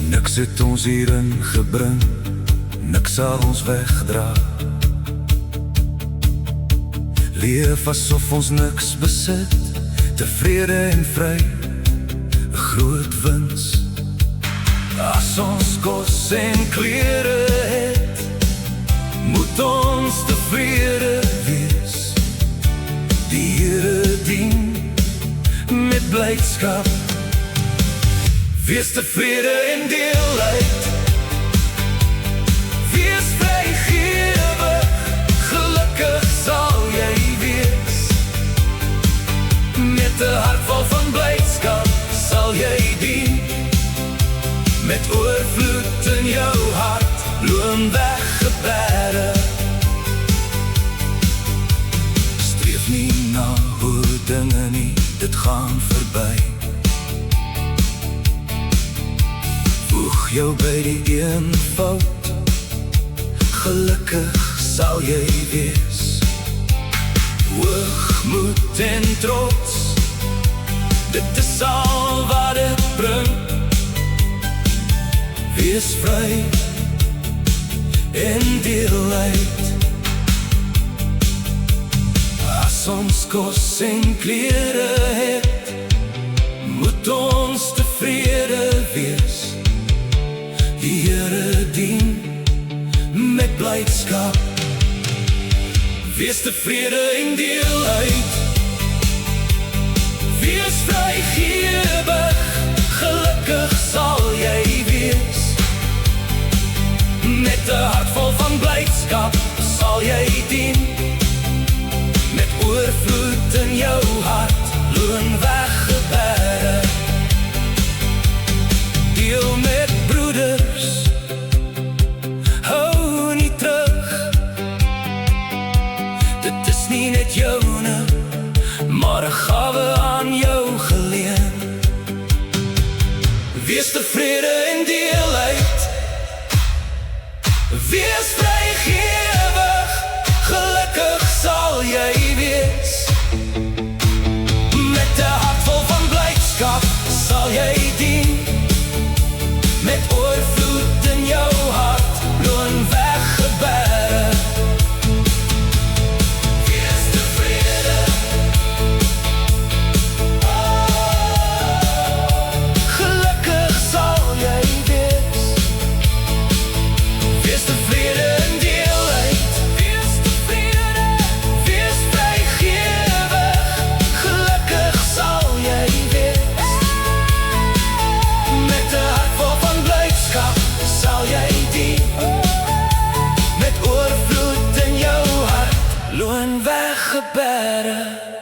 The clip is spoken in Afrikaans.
Niks het ons hierin gebring, niks sal ons wegdra. Leef asof ons niks besit, tevrede en vry, 'n groot wins. As ons kos en klere het, moet ons tevrede wees. Die Here dien met blydskap. Wees tevrede en deel uit. Wees vrygewig, gelukkig sal jy wees. Met 'n hart vol van blydskap sal jy dien. Met oorvloed in jou hart, loon weggebere. Streef nie na hoë dinge nie, dit gaan verby. Voeg jou by die eenvoud, gelukkig sal jy wees. Hoogmoed en trots, dit is al wat dit bring. Wees vry en deel uit. As ons kos en klere het, moet ons tevrede wees. Die Here dien met blydskap. Wees tevrede en deel uit. Wees vrygewig, gelukkig sal jy wees. Met 'n hart vol van blydskap sal jy dien. Met oorvloed in jou hart, loon weggebere. Deel met broeders, hou nie terug. Dit is nie net joune, maar 'n gawe aan jou geleen. Wees tevrede en deel uit. Wees vrygewig, gelukkig sal jy wees. Met 'n hart vol van blydskap sal jy dien. Met oorvloed in jou hart, loon weggebere. Wees tevrede, gelukkig sal jy wees. Wees tevrede en deel uit. Wees tevrede, wees vrygewig, gelukkig sal jy wees. Met 'n hart vol van blydskap sal jy dien. Met oorvloed in jou hart, loon weggebere.